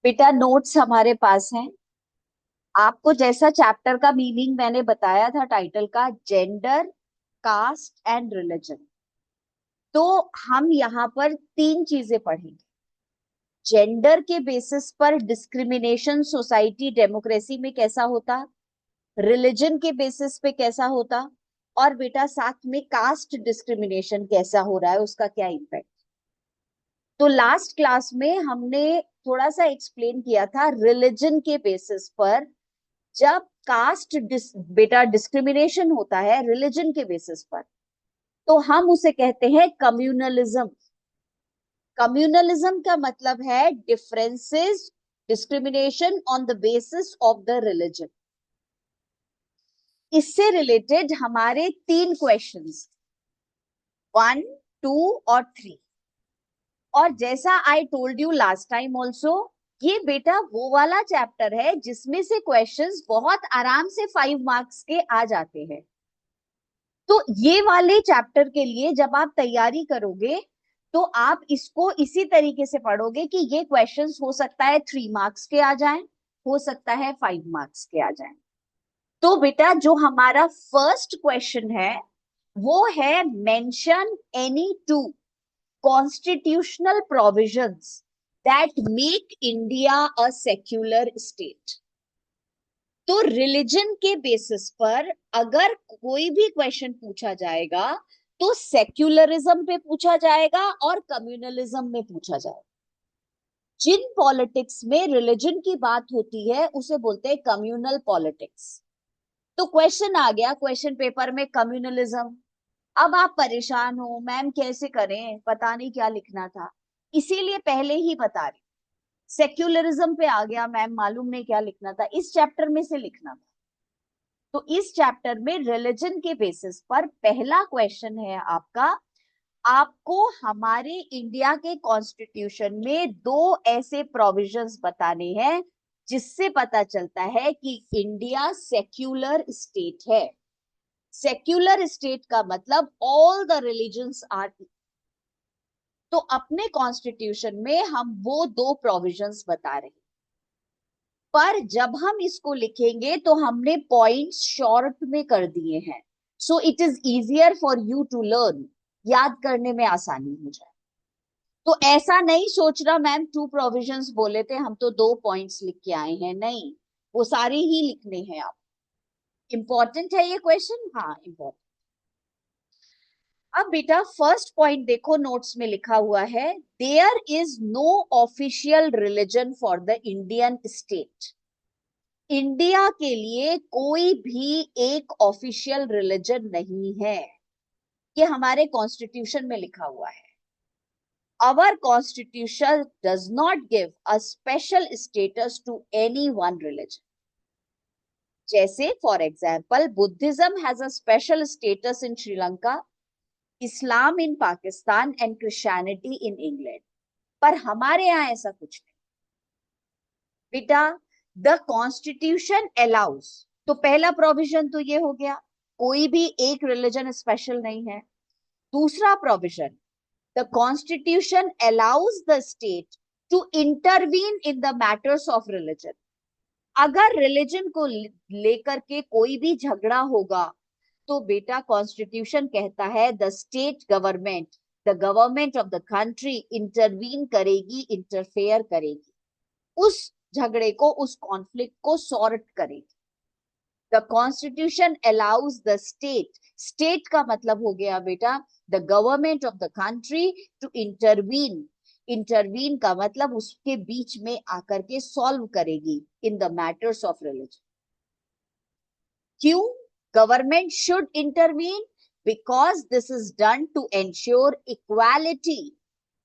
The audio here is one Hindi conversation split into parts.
बेटा नोट्स हमारे पास हैं। आपको जैसा चैप्टर का मीनिंग मैंने बताया था टाइटल का, जेंडर, कास्ट एंड रिलीजन, तो हम यहाँ पर तीन चीजें पढ़ेंगे। जेंडर के बेसिस पर डिस्क्रिमिनेशन सोसाइटी डेमोक्रेसी में कैसा होता, रिलीजन के बेसिस पे कैसा होता, और बेटा साथ में कास्ट डिस्क्रिमिनेशन कैसा हो रहा है, उसका क्या इम्पैक्ट। तो लास्ट क्लास में हमने थोड़ा सा एक्सप्लेन किया था रिलीजन के बेसिस पर जब बेटा डिस्क्रिमिनेशन होता है रिलीजन के बेसिस पर, तो हम उसे कहते हैं कम्युनलिज्म। कम्युनलिज्म का मतलब है differences, discrimination on the basis of the religion. इससे रिलेटेड हमारे तीन क्वेश्चंस, 1, 2 और 3। और जैसा I told you last time also, ये बेटा वो वाला चैप्टर है जिसमें से क्वेश्चंस बहुत आराम से 5 मार्क्स के आ जाते हैं। तो ये वाले चैप्टर के लिए जब आप तैयारी करोगे तो आप इसको इसी तरीके से पढ़ोगे कि ये क्वेश्चंस हो सकता है 3 मार्क्स के आ जाएं, हो सकता है 5 मार्क्स के आ जाएं। तो बेटा जो हमारा फर्स्ट क्वेश्चन है वो है, mention any two constitutional provisions that make India a secular state. तो रिलीजन के बेसिस पर अगर कोई भी क्वेश्चन पूछा जाएगा तो सेक्युलरिज्म पे पूछा जाएगा और कम्युनलिज्म में पूछा जाएगा। जिन पॉलिटिक्स में रिलीजन की बात होती है उसे बोलते हैं कम्युनल पॉलिटिक्स। तो क्वेश्चन आ गया क्वेश्चन पेपर में कम्युनलिज्म। अब आप परेशान हो, मैम कैसे करें, पता नहीं क्या लिखना था, इसीलिए पहले ही बता रही। सेक्युलरिज्म पे आ गया, मैम मालूम नहीं क्या लिखना था, इस चैप्टर में से लिखना था। तो इस चैप्टर में रिलीजन के बेसिस पर पहला क्वेश्चन है आपका, आपको हमारे इंडिया के कॉन्स्टिट्यूशन में दो ऐसे प्रोविजंस बताने हैं जिससे पता चलता है कि इंडिया सेक्युलर स्टेट है। सेक्युलर स्टेट का मतलब ऑल द रिलीजन्स आर। तो अपने कॉन्स्टिट्यूशन में हम वो दो प्रोविजंस बता रहे हैं, पर जब हम इसको लिखेंगे तो हमने पॉइंट्स शॉर्ट में कर दिए हैं, so it is easier for you to learn, याद करने में आसानी हो जाए। तो ऐसा नहीं सोचना मैम 2 प्रोविजंस बोले थे हम तो 2 पॉइंट्स लिख के आए हैं, नहीं, वो सारे ही लिखने हैं आप। इंपॉर्टेंट है ये क्वेश्चन, हाँ इंपॉर्टेंट। अब बेटा फर्स्ट पॉइंट देखो, नोट्स में लिखा हुआ है, there is no official religion for the Indian state. India के लिए कोई भी एक ऑफिशियल रिलीजन नहीं है, ये हमारे कॉन्स्टिट्यूशन में लिखा हुआ है। Our constitution does not give a special status to any one religion. जैसे for example Buddhism has a special status in Sri Lanka, Islam in Pakistan and Christianity in England, पर हमारे यहाँ ऐसा कुछ नहीं। बेटा द कॉन्स्टिट्यूशन अलाउज, तो पहला प्रोविजन तो ये हो गया, कोई भी एक रिलीजन स्पेशल नहीं है। दूसरा provision, the constitution allows the state to intervene in the matters of religion. अगर रिलीजन को लेकर के कोई भी झगड़ा होगा तो बेटा कॉन्स्टिट्यूशन कहता है the state government, the government of the country intervene करेगी, इंटरफेयर करेगी, उस झगड़े को, उस कॉन्फ्लिक्ट को सॉर्ट करेगी। The constitution allows the state, state का मतलब हो गया बेटा the government of the country, to intervene. Intervene का मतलब उसके बीच में आकर के सॉल्व करेगी in the matters of religion. क्यों government should intervene? Because this is done to ensure equality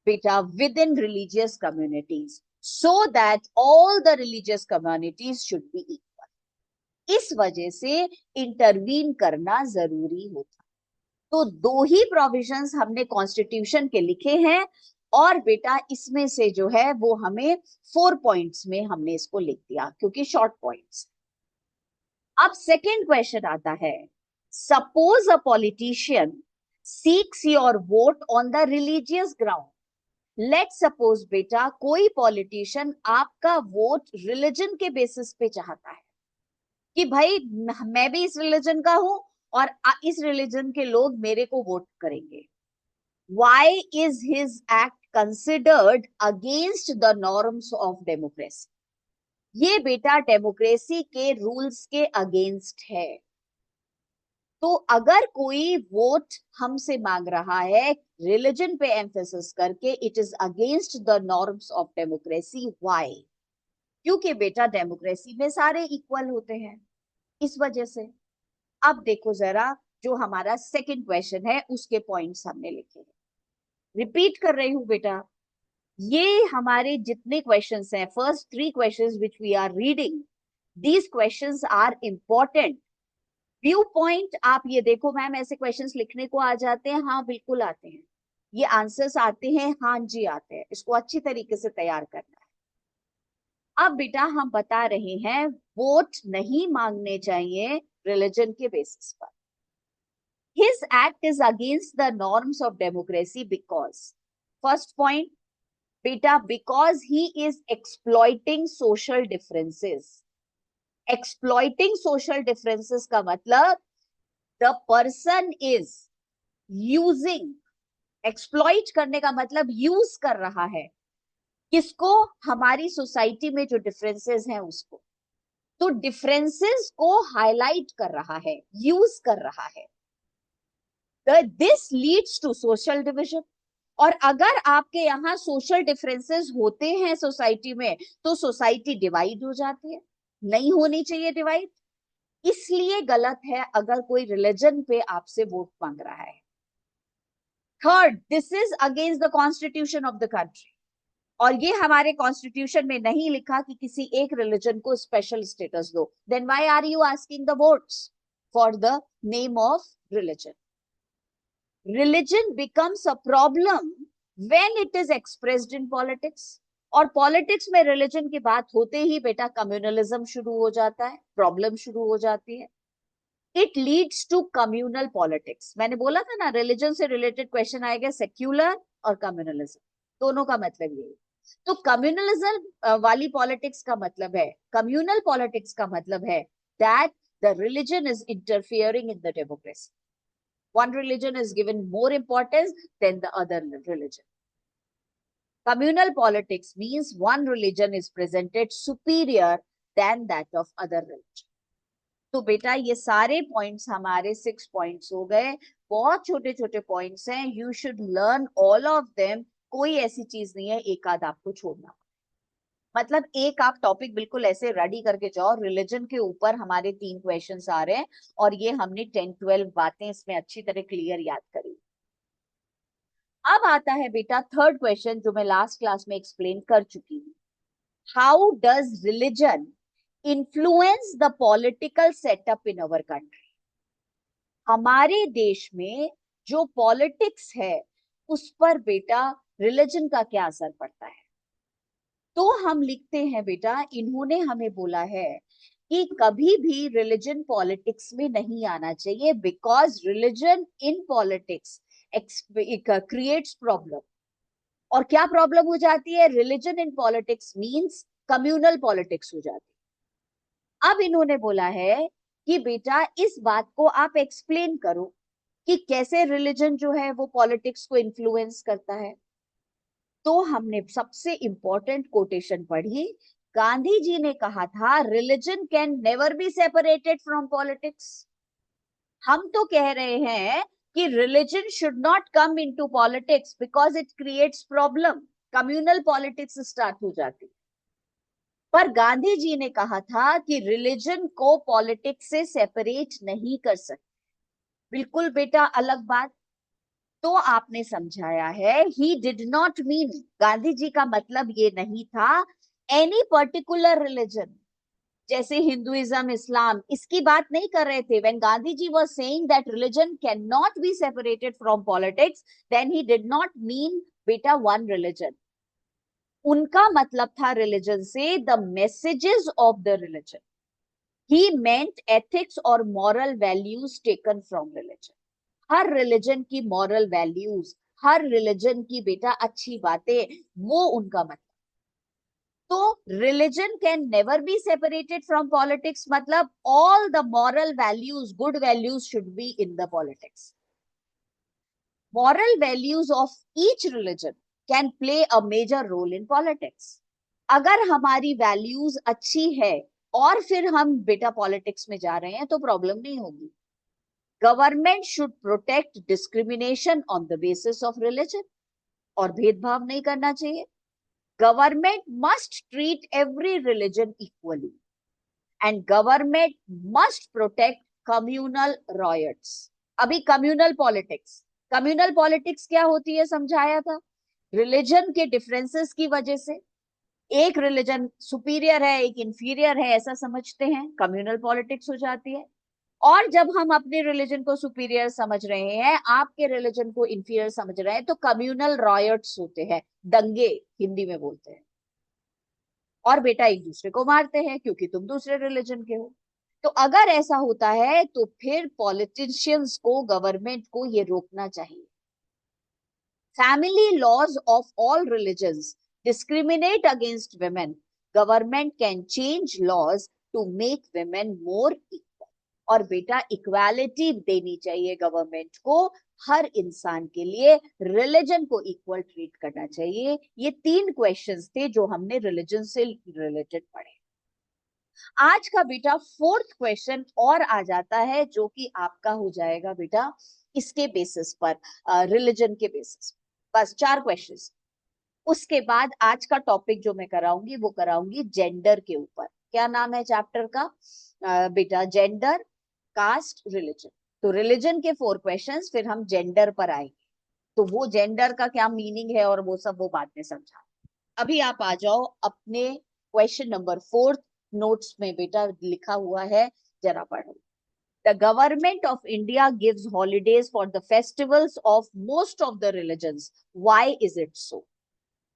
बेटा with in religious communities, so that all the religious communities should be equal. इस वजह से इंटरवीन करना जरूरी होता। तो दो ही प्रोविजंस हमने कॉन्स्टिट्यूशन के लिखे हैं, और बेटा इसमें से जो है वो हमें 4 पॉइंट्स में हमने इसको लिख दिया क्योंकि शॉर्ट पॉइंट्स। अब सेकेंड क्वेश्चन आता है, suppose a politician seeks your vote on the religious ground. Let suppose बेटा कोई पॉलिटिशियन आपका वोट रिलीजन के बेसिस पे चाहता है कि भाई मैं भी इस रिलीजन का हूं और इस रिलीजन के लोग मेरे को वोट करेंगे. Why is his act considered against the norms of democracy? ये बेटा डेमोक्रेसी के रूल्स के अगेंस्ट है. तो अगर कोई वोट हमसे मांग रहा है रिलीजन पे एम्फेसिस करके, it is against the norms of democracy. Why? क्योंकि बेटा डेमोक्रेसी में सारे इक्वल होते हैं, इस वजह से. अब देखो जरा, जो हमारा सेकंड क्वेश्चन है उसके पॉइंट्स हमने लिखे हैं. रिपीट कर रही हूं बेटा, ये हमारे जितने क्वेश्चंस हैं, first 3 questions which we are reading, these questions are important. View point आप ये देखो, मैम ऐसे क्वेश्चंस लिखने को आ जाते हैं? हाँ बिल्कुल आते हैं. ये आंसर्स आते हैं? हाँ जी आते हैं. इसको अच्छी तरीके से तैयार करना है. अब बेटा हम बता रहे हैं वोट नहीं मांगने चाहिए रिलीजन के बेसिस पर. His act is against the norms of democracy because, first point beta, because he is exploiting social differences. Exploiting social differences का मतलब the person is using, exploit करने का मतलब use कर रहा है किसको? हमारी सोसाइटी में जो डिफरेंसेस हैं उसको. तो डिफरेंसेस को हाईलाइट कर रहा है, यूज कर रहा है. This leads to social division. और अगर आपके यहाँ सोशल डिफरेंसेस होते हैं सोसाइटी में, तो सोसाइटी डिवाइड हो जाती है. नहीं होनी चाहिए डिवाइड, इसलिए गलत है अगर कोई रिलीजन पे आपसे वोट मांग रहा है. Third, this is against the constitution of the country. और ये हमारे कॉन्स्टिट्यूशन में नहीं लिखा कि किसी एक रिलीजन को स्पेशल स्टेटस दो. Then why are you asking the votes for the name of religion? Religion becomes a problem when it is expressed in politics. और पॉलिटिक्स में रिलीजन की बात होते ही बेटा कम्युनलिज्म शुरू हो जाता है, प्रॉब्लम शुरू हो जाती है. It leads to communal politics. मैंने बोला था ना, रिलीजन से रिलेटेड क्वेश्चन आएगा, सेक्युलर और कम्युनलिज्म, दोनों का मतलब यही. तो कम्युनलिज्म वाली पॉलिटिक्स का मतलब है, कम्युनल पॉलिटिक्स का मतलब है that the religion is interfering in the democracy. One religion is given more importance than the other religion. Communal politics means one religion is presented superior than that of other religion. तो बेटा ये सारे पॉइंट्स हमारे 6 पॉइंट्स हो गए. बहुत छोटे छोटे पॉइंट्स हैं, you should learn all of them. कोई ऐसी चीज नहीं है एक आध आपको छोड़ना. मतलब एक आप टॉपिक बिल्कुल ऐसे रेडी करके जाओ. रिलीजन के ऊपर हमारे 3 क्वेश्चंस आ रहे हैं और ये हमने 10-12 बातें इसमें अच्छी तरह क्लियर याद करी. अब आता है बेटा थर्ड क्वेश्चन, जो मैं लास्ट क्लास में एक्सप्लेन कर चुकी हूँ. How does religion influence the political setup in our country? हमारे देश में जो पॉलिटिक्स है उस पर बेटा रिलीजन का क्या असर पड़ता है? तो हम लिखते हैं बेटा, इन्होंने हमें बोला है कि कभी भी रिलीजन पॉलिटिक्स में नहीं आना चाहिए, because religion in politics creates problem. और क्या प्रॉब्लम हो जाती है? Religion in politics means communal politics हो जाती है. अब इन्होंने बोला है कि बेटा इस बात को आप एक्सप्लेन करो कि कैसे रिलीजन जो है वो पॉलिटिक्स को इन्फ्लुएंस करता है. तो हमने सबसे इंपॉर्टेंट कोटेशन पढ़ी. गांधी जी ने कहा था religion can never be separated from politics. हम तो कह रहे हैं कि religion should not come into politics because it creates problem. Communal politics start हो जाती. पर गांधी जी ने कहा था कि रिलीजन को पॉलिटिक्स से सेपरेट नहीं कर सकते. बिल्कुल बेटा अलग बात. तो आपने समझाया है he did not mean, Gandhi ji का मतलब ये नहीं था एनी पर्टिकुलर रिलीजन, जैसे हिंदुइज्म, इस्लाम, इसकी बात नहीं कर रहे थे. When Gandhi ji was saying that religion can not be separated from politics, then he did not mean बेटा वन रिलीजन. उनका मतलब था रिलीजन से the messages of the religion. He meant ethics और moral values taken from religion. हर रिलीजन की मॉरल वैल्यूज, हर रिलीजन की बेटा अच्छी बातें, वो उनका मतलब। तो religion can never be separated from politics, मतलब all the moral values, good values should be in the politics. Moral values of each religion can play a major role in politics. अगर हमारी वैल्यूज अच्छी है और फिर हम बेटा पॉलिटिक्स में जा रहे हैं तो प्रॉब्लम नहीं होगी. Government should protect discrimination on the basis of religion, और भेदभाव नहीं करना चाहिए. Government must treat every religion equally and government must protect communal riots. अभी कम्युनल पॉलिटिक्स क्या होती है समझाया था. रिलीजन के डिफरेंसेस की वजह से एक रिलीजन सुपीरियर है, एक इंफीरियर है, ऐसा समझते हैं, कम्युनल पॉलिटिक्स हो जाती है. और जब हम अपने रिलीजन को सुपीरियर समझ रहे हैं, आपके रिलीजन को इंफीरियर समझ रहे हैं, तो कम्युनल रॉयट्स होते हैं, दंगे हिंदी में बोलते हैं. और बेटा एक दूसरे को मारते हैं क्योंकि तुम दूसरे रिलीजन के हो. तो अगर ऐसा होता है तो फिर पॉलिटिशियंस को, गवर्नमेंट को ये रोकना चाहिए. Family laws of all religions discriminate against women. Government can change laws to make women more equal. और बेटा इक्वालिटी देनी चाहिए गवर्नमेंट को, हर इंसान के लिए रिलीजन को इक्वल ट्रीट करना चाहिए. ये 3 क्वेश्चंस थे जो हमने रिलीजन से रिलेटेड पढ़े. आज का बेटा 4th क्वेश्चन और आ जाता है जो कि आपका हो जाएगा बेटा इसके बेसिस पर, रिलीजन के बेसिस. बस 4 क्वेश्चंस. उसके बाद आज का टॉपिक जो मैं कराऊंगी वो कराऊंगी जेंडर के ऊपर. क्या नाम है चैप्टर का? बेटा जेंडर, कास्ट, रिलीजन. तो रिलीजन के 4 क्वेश्चंस, फिर हम जेंडर पर आएंगे. तो वो जेंडर का क्या मीनिंग है और वो सब वो बाद में समझा. अभी आप आ जाओ अपने क्वेश्चन नंबर 4. नोट्स में बेटा लिखा हुआ है, जरा पढ़ो. The government of India gives holidays for the festivals of most of the religions. Why is it so?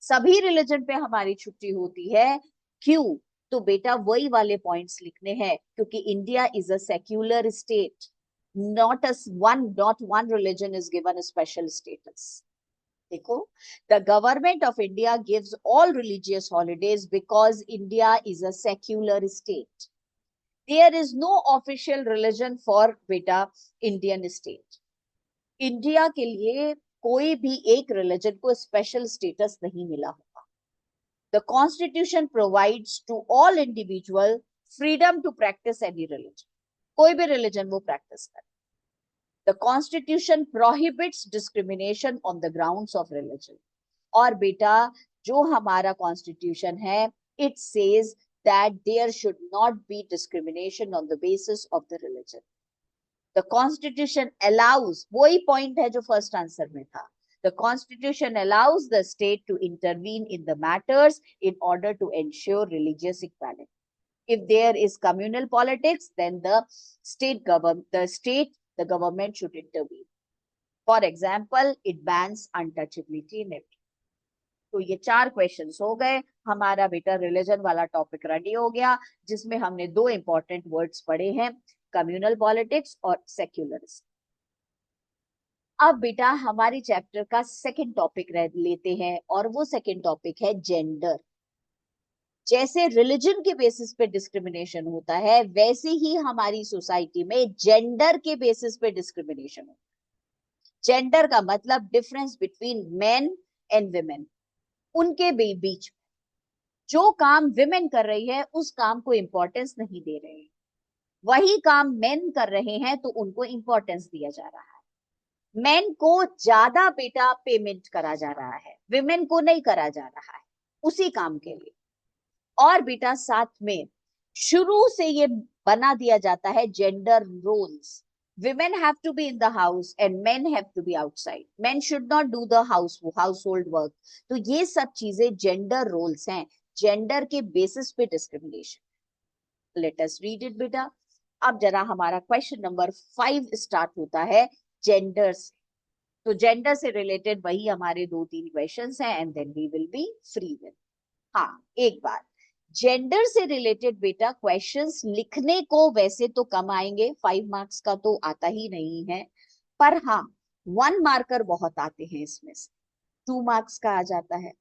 सभी रिलीजन पे हमारी छुट्टी होती है, क्यों? तो बेटा वही वाले पॉइंट्स लिखने हैं, क्योंकि India is a secular state. not one religion is given a special status. देखो, the government of India gives all religious holidays because India is a secular state. There is no official religion for बेटा इंडियन स्टेट. इंडिया के लिए कोई भी एक रिलीजन को स्पेशल स्टेटस नहीं मिला होगा. The constitution provides to all individual freedom to practise any religion. कोई भी रिलीजन वो प्रैक्टिस करे. The constitution prohibits discrimination on the grounds of religion. और बेटा जो हमारा कॉन्स्टिट्यूशन है, it says that there should not be discrimination on the basis of the religion. The constitution allows, वही point है जो first answer में था. The constitution allows the state to intervene in the matters in order to ensure religious equality. If there is communal politics, then the government should intervene. For example, it bans untouchability in everything. तो ये 4 क्वेश्चंस हो गए. हमारा बेटा रिलीजन वाला टॉपिक रेडी हो गया, जिसमें हमने 2 इंपॉर्टेंट वर्ड्स पढ़े हैं, कम्युनल पॉलिटिक्स और सेक्युलरिज्म. अब बेटा हमारी चैप्टर का सेकंड टॉपिक लेते हैं, और वो सेकंड टॉपिक है जेंडर. जैसे रिलीजन के बेसिस पे डिस्क्रिमिनेशन होता है, वैसे ही हमारी सोसाइटी में जेंडर के बेसिस पे डिस्क्रिमिनेशन होता है. जेंडर का मतलब difference between main and women. उनके बीच जो काम विमेन कर रही है उस काम को इंपॉर्टेंस नहीं दे रहे हैं, वही काम मेन कर रहे हैं तो उनको इंपॉर्टेंस दिया जा रहा है. मेन को ज्यादा बेटा पेमेंट करा जा रहा है, विमेन को नहीं करा जा रहा है उसी काम के लिए. और बेटा साथ में शुरू से ये बना दिया जाता है gender roles. Women have to be in the house and men have to be outside. Men should not do the household work. तो ये सब चीजें जेंडर रोल्स हैं, जेंडर के बेसिस पे discrimination. Let us read it बेटा. अब जरा हमारा क्वेश्चन नंबर 5 स्टार्ट होता है जेंडर से. तो जेंडर से रिलेटेड वही हमारे 2-3 क्वेश्चंस हैं and then we will be free with. हाँ, एक बात, जेंडर से रिलेटेड बेटा क्वेश्चंस लिखने को वैसे तो कम आएंगे, 5 मार्क्स का तो आता ही नहीं है, पर हाँ 1 मार्कर बहुत आते हैं इसमें से, 2 मार्क्स का आ जाता है,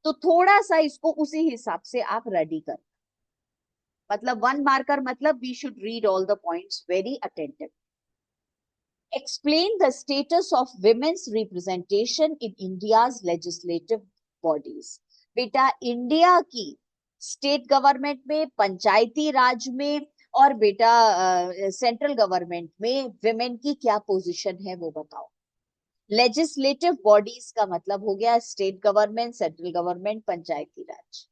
तो थोड़ा सा इसको उसी हिसाब से आप रेडी कर, मतलब 1 मार्कर मतलब we should read all the points very attentive. Explain the status of women's representation in India's legislative bodies. बेटा इंडिया की स्टेट गवर्नमेंट में, पंचायती राज में और बेटा सेंट्रल गवर्नमेंट में विमेन की क्या पोजीशन है वो बताओ. लेजिस्लेटिव बॉडीज का मतलब हो गया state government, central government, Panchayati Raj.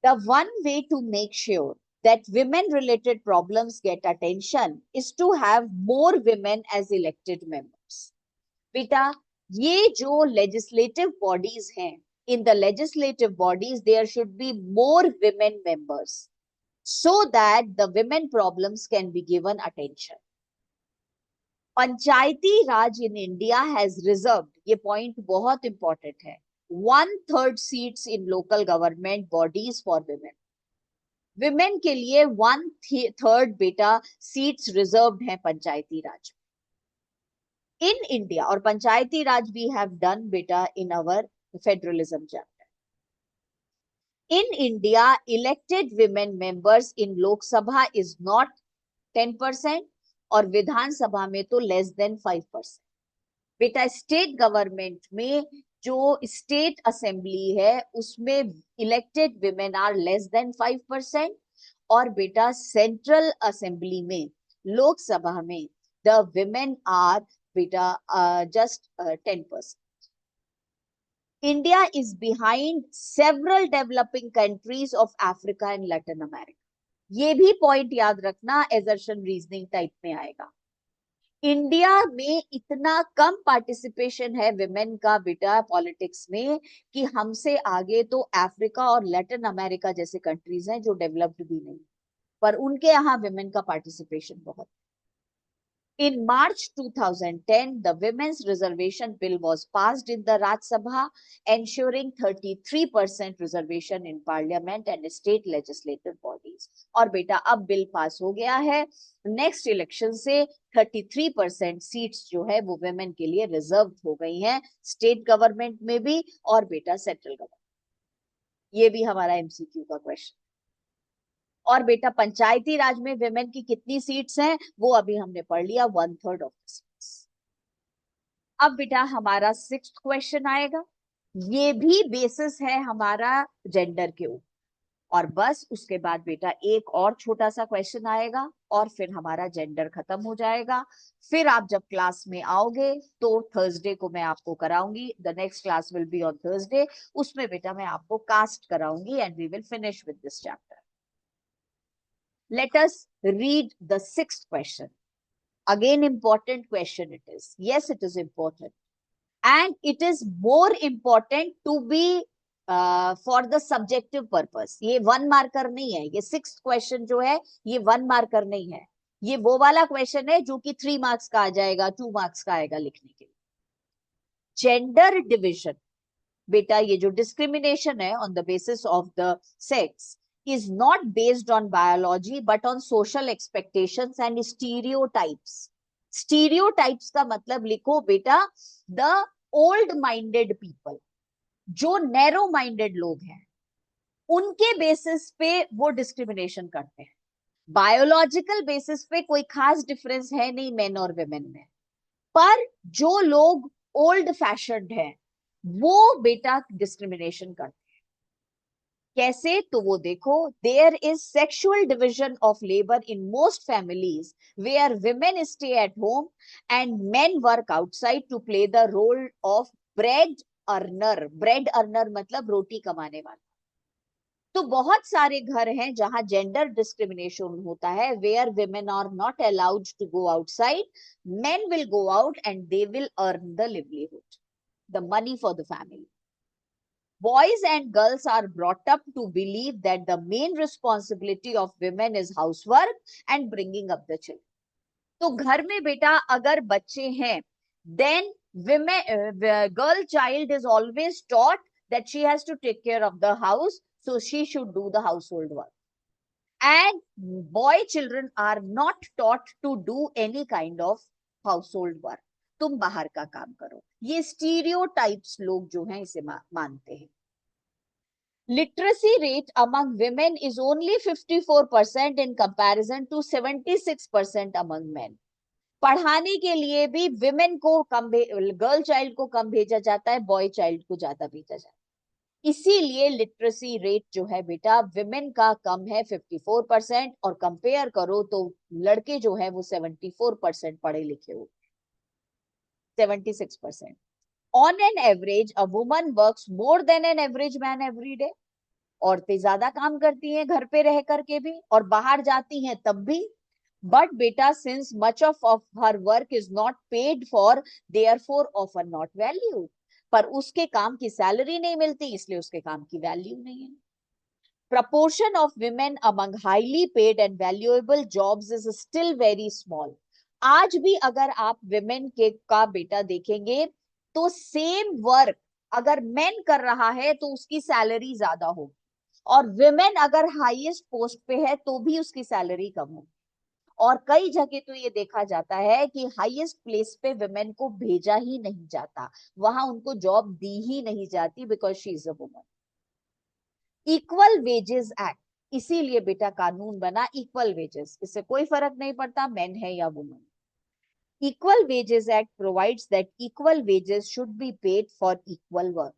The one way to make sure that women related problems get attention is to have more women as elected members. बेटा ये जो legislative bodies हैं, in the legislative bodies there should be more women members so that the women problems can be given attention. Panchayati Raj in India has reserved, ये point बहुत important है, 1/3 seats in local government bodies for women. Women के लिए 1/3 बेटा सीट्स रिजर्व्ड हैं पंचायती राज इन इंडिया. और Panchayati Raj we have done बेटा in our federalism chapter. In India elected women members in Lok Sabha is not 10% और विधानसभा में तो लेस देन 5%. बेटा स्टेट गवर्नमेंट में जो स्टेट असेंबली है उसमें elected women are less than 5% और बेटा सेंट्रल असेंबली में, लोकसभा में द विमेन आर बेटा just 10%. India is behind several developing countries of Africa and Latin America. ये भी पॉइंट याद रखना, एजर्शन रीजनिंग टाइप में आएगा. इंडिया में इतना कम पार्टिसिपेशन है विमेन का बेटा पॉलिटिक्स में कि हमसे आगे तो अफ्रीका और लैटिन अमेरिका जैसे कंट्रीज हैं जो डेवलप्ड भी नहीं, पर उनके यहाँ विमेन का पार्टिसिपेशन बहुत. In March 2010, the Women's Reservation Bill was passed in the Raj Sabha, ensuring 33% reservation in Parliament and state legislative bodies. और बेटा अब बिल पास हो गया है, नेक्स्ट इलेक्शन से 33% सीट्स जो है वो विमेन के लिए रिजर्व हो गई हैं, स्टेट गवर्नमेंट में भी और बेटा सेंट्रल गवर्नमेंट. ये भी हमारा एमसीक्यू का क्वेश्चन. और बेटा पंचायती राज में विमेन की कितनी सीट्स हैं वो अभी हमने पढ़ लिया, 1/3 ऑफ द सीट्स. अब बेटा हमारा 6th क्वेश्चन आएगा, ये भी बेसिस है हमारा जेंडर के ऊपर. और बस उसके बाद बेटा एक और छोटा सा क्वेश्चन आएगा और फिर हमारा जेंडर खत्म हो जाएगा. फिर आप जब क्लास में आओगे तो थर्सडे को मैं आपको कराऊंगी, the next class will be on Thursday, उसमें बेटा मैं आपको कास्ट कराऊंगी and we will finish with this chapter. Let us read the 6th question. Again, important question it is. Yes, it is important. And it is more important to be for the subjective purpose. ये 1 मार्कर नहीं है, ये 6th question जो है ये 1 मार्कर नहीं है, ये वो वाला क्वेश्चन है जो कि 3 मार्क्स का आ जाएगा, 2 मार्क्स का आएगा लिखने के लिए. जेंडर डिविजन बेटा ये जो डिस्क्रिमिनेशन है on the basis of the sex is not based on biology but on social expectations and stereotypes. Stereotypes का मतलब लिखो बेटा the old minded people, जो narrow minded लोग हैं उनके बेसिस पे वो डिस्क्रिमिनेशन करते हैं. बायोलॉजिकल बेसिस पे कोई खास डिफरेंस है नहीं मेन और विमेन में, पर जो लोग ओल्ड फैशन्ड हैं वो बेटा डिस्क्रिमिनेशन करते हैं. कैसे तो वो देखो, there is sexual division of labour in most families where women stay at home and men work outside to play the role of bread earner. Bread earner मतलब रोटी कमाने वाला. तो बहुत सारे घर हैं जहां जेंडर डिस्क्रिमिनेशन होता है, where women are not allowed to go outside, men will go out and they will earn the livelihood, the money for the family. Boys and girls are brought up to believe that the main responsibility of women is housework and bringing up the children. तो घर में बेटा अगर बच्चे हैं, then girl child is always taught that she has to take care of the house, so she should do the household work. And boy children are not taught to do any kind of household work. तुम बाहर का काम करो। ये स्टीरियोटाइप्स लोग जो हैं इसे मानते हैं। Literacy rate among women is only 54% in comparison to 76% among men. पढ़ाने के लिए भी विमेन को कम, गर्ल चाइल्ड को कम भेजा जाता है, बॉय चाइल्ड को ज्यादा भेजा जाता है। इसीलिए लिटरेसी रेट जो है बेटा विमेन का कम है 54%, और कंपेयर करो तो लड़के जो है वो 74% पढ़े लिखे हो, 76%। On an average a woman works more than an average man every day. औरतें ज्यादा काम करती हैं घर पे रह करके भी, और बाहर जाती हैं तब भी। बट बेटा since much of her work is not paid for, therefore often not value. पर उसके काम की सैलरी नहीं मिलती, इसलिए उसके काम की वैल्यू नहीं है। Proportion of women among highly paid and valuable jobs is still very small. आज भी अगर आप विमेन के का बेटा देखेंगे तो सेम वर्क अगर मेन कर रहा है तो उसकी सैलरी ज्यादा होगी, और विमेन अगर हाईएस्ट पोस्ट पे है तो भी उसकी सैलरी कम होगी। और कई जगह तो ये देखा जाता है कि हाईएस्ट प्लेस पे विमेन को भेजा ही नहीं जाता, वहां उनको जॉब दी ही नहीं जाती, because she is a woman. Equal wages act, इसीलिए बेटा कानून बना इक्वल वेजेस, इससे कोई फर्क नहीं पड़ता मैन है या woman. Equal wages act provides that equal wages should be paid for equal work.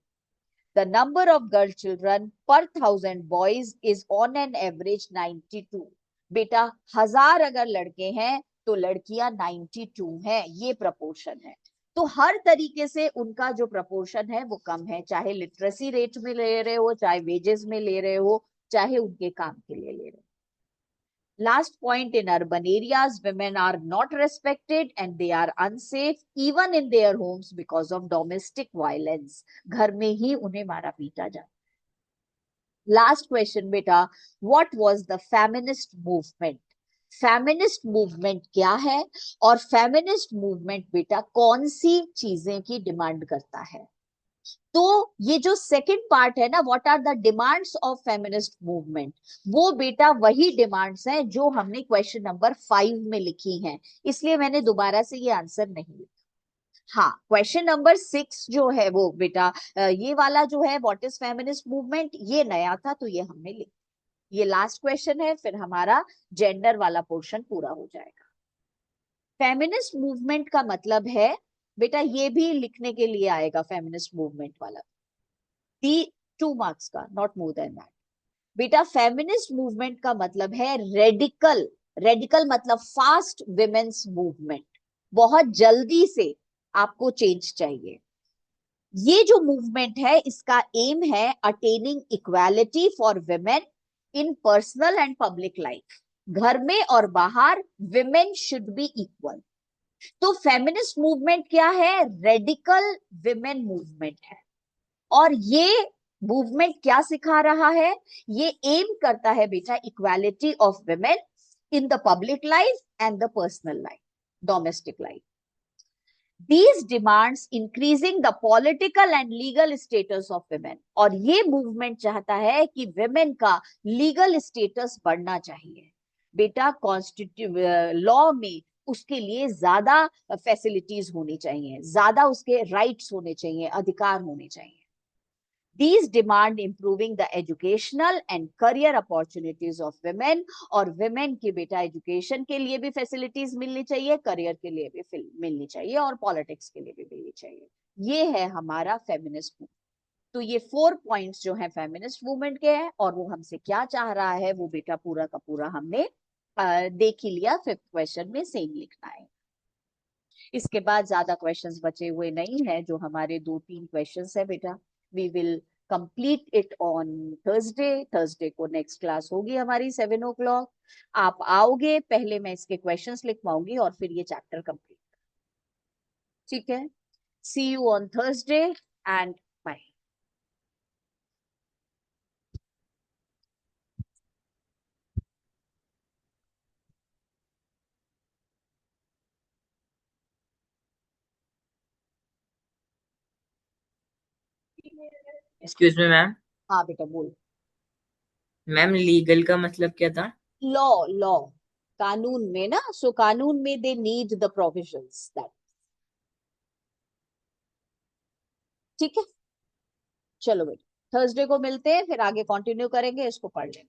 The number of girl children per 1,000 boys is on an average 92. बेटा 1000 अगर लड़के हैं तो लड़कियां 92 हैं, ये प्रपोर्शन है। तो हर तरीके से उनका जो प्रपोर्शन है वो कम है, चाहे लिटरेसी रेट में ले रहे हो, चाहे वेजेस में ले रहे हो, चाहे उनके काम के लिए ले रहे हो। Last point, in urban areas, women are not respected and they are unsafe even in their homes because of domestic violence. घर में ही उन्हें मारा पीटा जाता। Last question बेटा, what was the feminist movement? Feminist movement क्या है, और फेमिनिस्ट मूवमेंट बेटा कौन सी चीजें की डिमांड करता है? तो ये जो सेकंड पार्ट है ना, what are the demands of feminist movement, वो बेटा वही डिमांड्स हैं जो हमने क्वेश्चन नंबर 5 में लिखी हैं, इसलिए मैंने दोबारा से ये आंसर नहीं लिखा। हाँ, क्वेश्चन नंबर 6 जो है वो बेटा ये वाला जो है व्हाट इज फेमिनिस्ट मूवमेंट, ये नया था तो ये हमने लिखा। ये लास्ट क्वेश्चन है, फिर हमारा जेंडर वाला पोर्शन पूरा हो जाएगा। फेमिनिस्ट मूवमेंट का मतलब है बेटा, ये भी लिखने के लिए आएगा फेमिनिस्ट मूवमेंट वाला, दी 2 मार्क्स का, नॉट मोर देन दैट। बेटा फेमिनिस्ट मूवमेंट का मतलब है रेडिकल, रेडिकल मतलब फास्ट विमेन्स मूवमेंट, बहुत जल्दी से आपको चेंज चाहिए। ये जो मूवमेंट है इसका एम है attaining equality for women in personal and public life. घर में और बाहर विमेन शुड बी इक्वल। तो फेमिनिस्ट मूवमेंट क्या है? रेडिकल विमेन मूवमेंट है। और ये मूवमेंट क्या सिखा रहा है? ये एम करता है बेटा equality of women in the public life and the personal life, domestic life. These demands increasing the political and legal status of women। और ये मूवमेंट चाहता है कि विमेन का लीगल स्टेटस बढ़ना चाहिए। बेटा लॉ में उसके लिए ज्यादा फैसिलिटीज होनी चाहिए, ज्यादा उसके राइट्स होने चाहिए, अधिकार होने चाहिए। These demand improving the educational and career opportunities of women। और women की बेटा एजुकेशन के लिए भी फैसिलिटीज मिलनी चाहिए, करियर के लिए भी मिलनी चाहिए, और पॉलिटिक्स के लिए भी मिलनी चाहिए। ये है हमारा फेमिनिस्ट मूवमेंट। तो ये 4 पॉइंट्स जो है फेमिनिस्ट मूवमेंट के हैं, और वो हमसे क्या चाह रहा है वो बेटा पूरा का पूरा हमने देख ही लिया। 5th क्वेश्चन में सेम लिखना है। इसके बाद ज्यादा क्वेश्चंस बचे हुए नहीं है, जो हमारे 2-3 क्वेश्चंस है बेटा, we will complete it on Thursday. Thursday को नेक्स्ट क्लास होगी हमारी 7 o'clock। आप आओगे, पहले मैं इसके क्वेश्चंस लिखवाऊंगी और फिर ये चैप्टर कंप्लीट, ठीक है? See you on Thursday and bye. Excuse me ma'am. हाँ बेटा बोल। मैम लीगल का मतलब क्या था? लॉ, लॉ कानून में ना, सो कानून में they need the provisions that ठीक है, चलो बेटा थर्सडे को मिलते हैं, फिर आगे कंटिन्यू करेंगे, इसको पढ़ लेंगे।